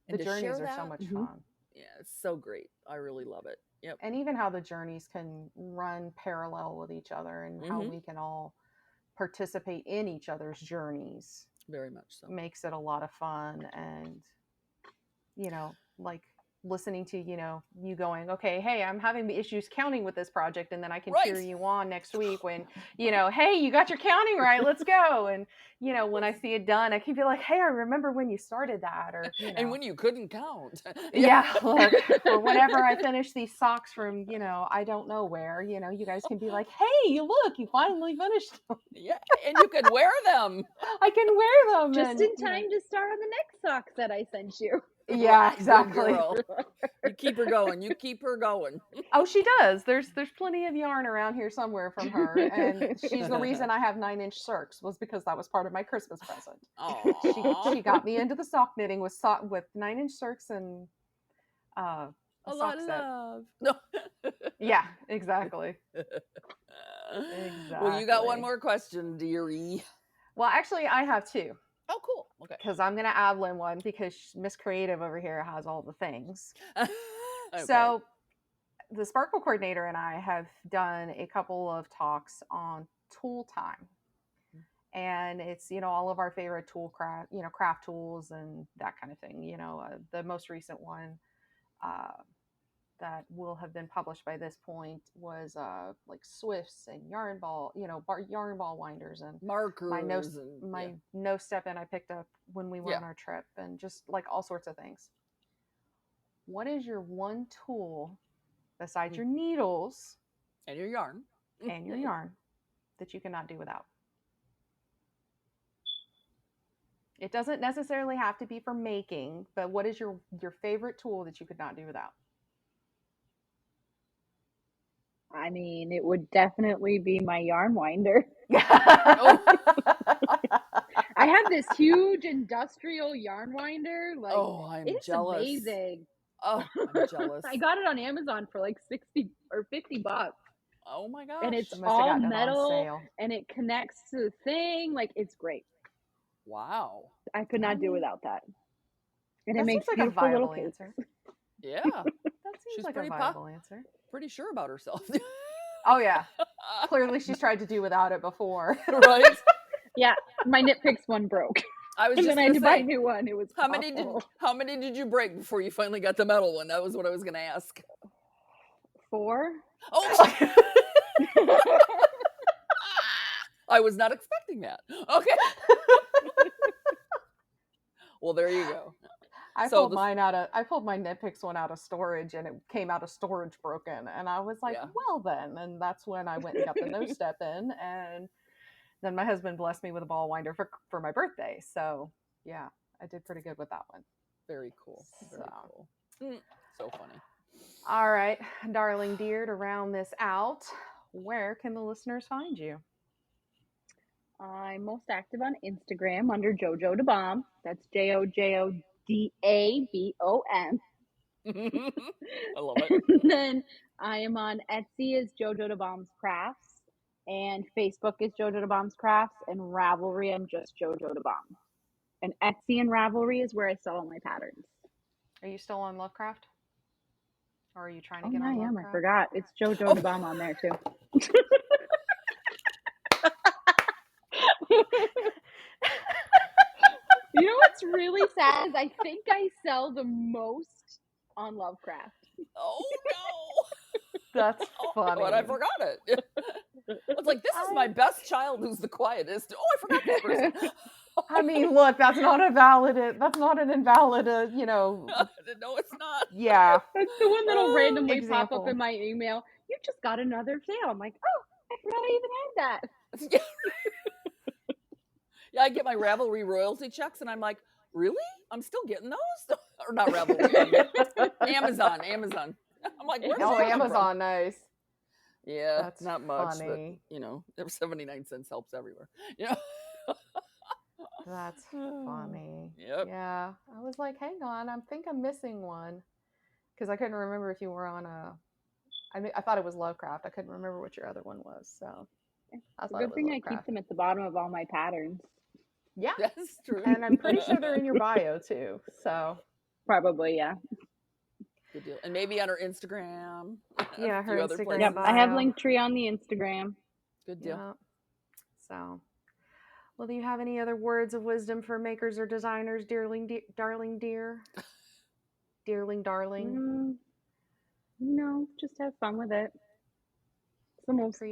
And the journeys are so much fun. Yeah, it's so great. I really love it. Yep. And even how the journeys can run parallel with each other, and how we can all participate in each other's journeys. Very much so. Makes it a lot of fun. And, like listening to, you going, okay, hey, I'm having issues counting with this project. And then I can cheer you on next week when, hey, you got your counting right. Let's go. And, when I see it done, I can be like, hey, I remember when you started that. Or, and when you couldn't count. Yeah. Or whenever I finish these socks from, I don't know where, you guys can be like, hey, look, you finally finished them. Yeah. And you can wear them. I can wear them. Just in time to start on the next socks that I sent you. Yeah, exactly. You keep her going. You keep her going. Oh, she does. There's plenty of yarn around here somewhere from her, and she's the reason I have 9-inch circs, was because that was part of my Christmas present. She got me into the sock knitting with 9-inch circs and a lot of set. love. No. Yeah, exactly. Well, you got one more question, dearie. Well, actually, I have two. Oh, cool. Okay. Because I'm going to ad-lib one, because Miss Creative over here has all the things. Okay. So the Sparkle Coordinator and I have done a couple of talks on tool time. And it's, all of our favorite tool craft tools and that kind of thing. The most recent one that will have been published by this point was like Swifts and yarn ball winders and markers. My no step in I picked up when we went on our trip, and just like all sorts of things. What is your one tool besides your needles and your yarn that you cannot do without? It doesn't necessarily have to be for making, but what is your favorite tool that you could not do without? I mean, it would definitely be my yarn winder. Oh. I have this huge industrial yarn winder. Like, I'm jealous. It's amazing. Oh, I'm jealous. I got it on Amazon for like $60 or $50. Oh my gosh. And it's all metal and it connects to the thing. Like, it's great. Wow. I could not do without that. And that it makes like beautiful a viable little answer. Yeah. That seems She's like pretty a viable answer. Pretty sure about herself. Oh yeah. Clearly she's tried to do without it before. Right? Yeah. My Knit Picks one broke. I was and just then I had to buy a new one. It was how many did you break before you finally got the metal one? That was what I was gonna ask. 4. Oh. I was not expecting that. Okay. Well, there you go. I pulled my Knit Picks one out of storage, and it came out of storage broken. And I was like, well then. And that's when I went and got the no step in. And then my husband blessed me with a ball winder for my birthday. So yeah, I did pretty good with that one. Very cool. Very cool. So funny. All right, darling dear, to round this out, where can the listeners find you? I'm most active on Instagram under Jojodabom. That's JOJODABOM. I love it. And then I am on Etsy as Jojodabom's Crafts, and Facebook is Jojodabom's Crafts, and Ravelry I'm just Jojodabom. And Etsy and Ravelry is where I sell all my patterns. Are you still on Lovecraft? Or are you trying to get on Lovecraft? I forgot. It's Jojodabom on there too. You know what's really sad is I think I sell the most on Lovecraft. Oh no. That's funny. But I forgot it. I was like, this is my best child who's the quietest. Oh, I forgot this person. I mean, look, that's not an invalid, No, it's not. Yeah. That's the one that'll randomly pop up in my email. You just got another sale. I'm like, oh, I forgot I even had that. Yeah. Yeah, I get my Ravelry royalty checks, and I'm like, really? I'm still getting those? Or not Ravelry. Amazon. I'm like, where's Amazon, from? Nice. Yeah, that's not much, funny. But, there's 79 cents helps everywhere. Yeah. That's funny. Yep. Yeah. I was like, hang on, I think I'm missing one. Because I couldn't remember if you were on I thought it was Lovecraft. I couldn't remember what your other one was. So it's a good thing I keep them at the bottom of all my patterns. Yeah. That's true. And I'm pretty sure they're in your bio too. So probably, yeah. Good deal. And maybe on her Instagram. Yeah, a her few other Instagram places. Yep, I have bio. Linktree on the Instagram. Good deal. Yeah. So, well, do you have any other words of wisdom for makers or designers, darling dear? Dearling, darling. No, just have fun with it.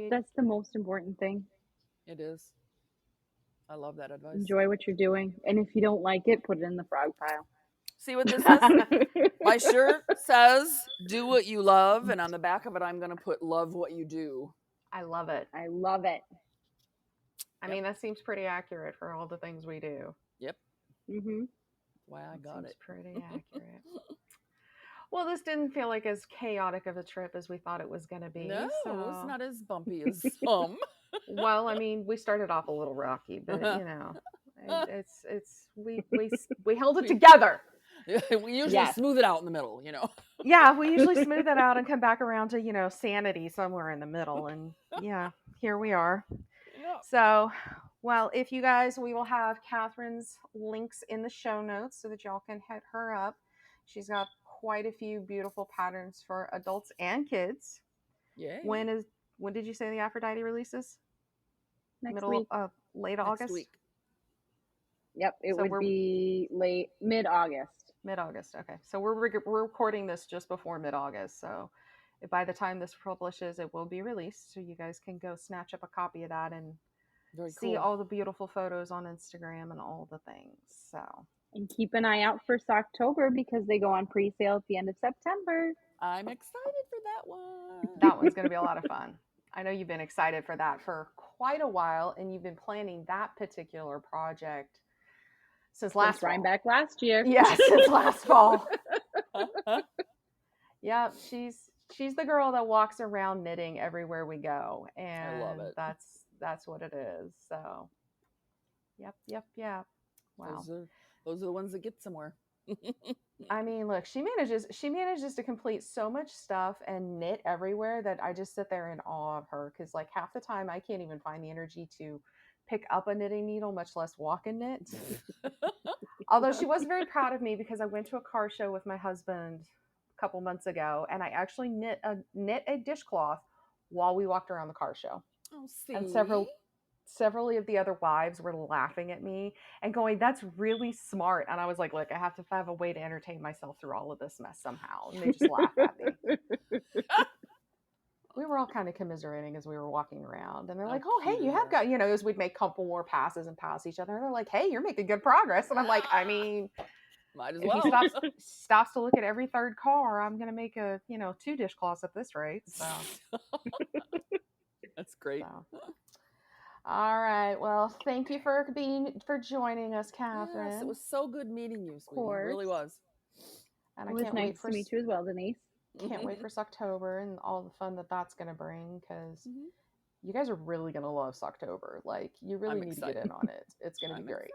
That's the most important thing. It is. I love that advice. Enjoy what you're doing. And if you don't like it, put it in the frog pile. See what this is? My shirt says, do what you love. And on the back of it, I'm going to put love what you do. I love it. I love it. I mean, that seems pretty accurate for all the things we do. Yep. Mm-hmm. Why I got it. Pretty accurate. Well, this didn't feel like as chaotic of a trip as we thought it was going to be. No, so. it's not as bumpy as some. Well, I mean, we started off a little rocky, but we held it together. We usually smooth it out in the middle, Yeah, we usually smooth it out and come back around to, sanity somewhere in the middle. And yeah, here we are. Yeah. So, well, if you guys, we will have Catherine's links in the show notes so that y'all can hit her up. She's got quite a few beautiful patterns for adults and kids. Yay. When did you say the Aphrodite releases? Next week. Late August? Next week. Yep, it would be mid-August. Mid-August, okay. So we're recording this just before mid-August. So by the time this publishes, it will be released. So you guys can go snatch up a copy of that and see all the beautiful photos on Instagram and all the things. So. And keep an eye out for Socktober because they go on pre-sale at the end of September. I'm excited for that one. That one's going to be a lot of fun. I know you've been excited for that for quite a while, and you've been planning that particular project since Rhinebeck last year. Yeah, since last fall. Yeah, she's the girl that walks around knitting everywhere we go, and I love it. That's what it is. So, yep. Wow, those are the ones that get somewhere. I mean, look, she manages to complete so much stuff and knit everywhere that I just sit there in awe of her, because like half the time I can't even find the energy to pick up a knitting needle, much less walk and knit. Although she was very proud of me because I went to a car show with my husband a couple months ago, and I actually knit a dishcloth while we walked around the car show. Oh, see. And several of the other wives were laughing at me and going, "That's really smart." And I was like, "Look, I have to have a way to entertain myself through all of this mess somehow." And they just laugh at me. We were all kind of commiserating as we were walking around, and they're like, "Oh, hey, you have got," as we'd make a couple more passes and pass each other. And they're like, "Hey, you're making good progress." And I'm like, I mean, might as if well. he stops to look at every third car, I'm going to make 2 dishcloths at this rate. So that's great. So. All right. Well, thank you for joining us, Catherine. Yes, it was so good meeting you, sweetie. It really was. And it was nice to meet you as well, Denise. Can't wait for Socktober and all the fun that's going to bring, because you guys are really going to love Socktober. Like, you really need to get in on it. It's going to be great.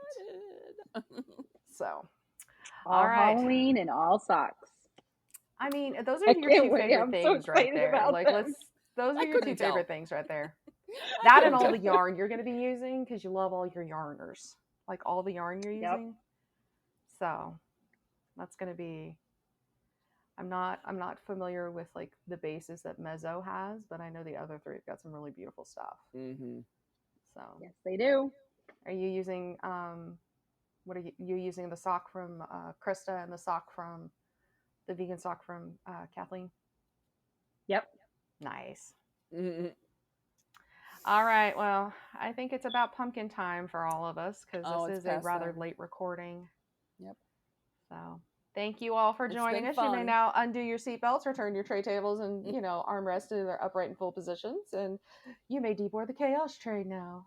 So, all right. Halloween and all socks. I mean, those are your 2 favorite things right there. Like, those are your 2 favorite things right there. That and all the yarn you're going to be using, because you love all your yarners, like all the yarn you're using. So that's going to be, I'm not familiar with like the bases that Mezzo has, but I know the other 3 have got some really beautiful stuff. Mm-hmm. So yes, they do. Are you using what are you using, the sock from Krista and the vegan sock from Kathleen? Yep. Nice. Mm-hmm. All right. Well, I think it's about pumpkin time for all of us, because this is a rather late recording. Yep. So thank you all for joining us. You may now undo your seatbelts, return your tray tables, and armrest to their upright and full positions, and you may deboard the chaos train now.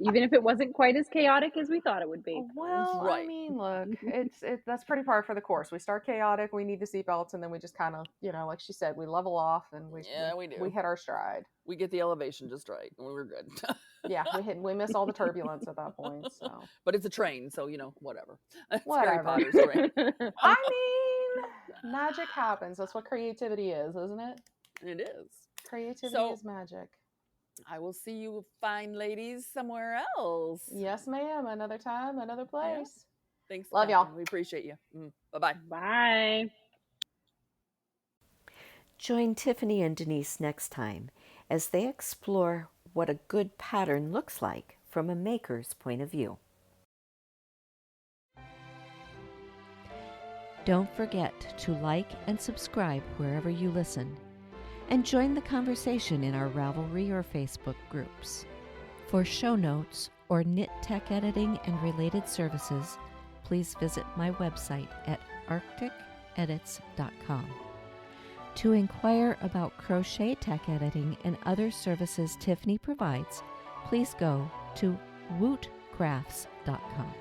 Even if it wasn't quite as chaotic as we thought it would be. Well, I mean, look, that's pretty par for the course. We start chaotic, we need the seatbelts, and then we just kind of, like she said, we level off, and we do. We hit our stride. We get the elevation just right, and we're good. Yeah, we miss all the turbulence at that point. So, but it's a train, so whatever. It's whatever. Harry Potter's train. I mean, magic happens. That's what creativity is, isn't it? It is. Creativity is magic. I will see you fine ladies somewhere else. Yes, ma'am. Another time, another place. Yeah. Thanks, Love Catherine. y'all. We appreciate you. Bye-bye. Bye. Join Tiffany and Denise next time as they explore what a good pattern looks like from a maker's point of view. Don't forget to like and subscribe wherever you listen, and join the conversation in our Ravelry or Facebook groups. For show notes or knit tech editing and related services, please visit my website at arcticedits.com. To inquire about crochet tech editing and other services Tiffany provides, please go to wootcrafts.com.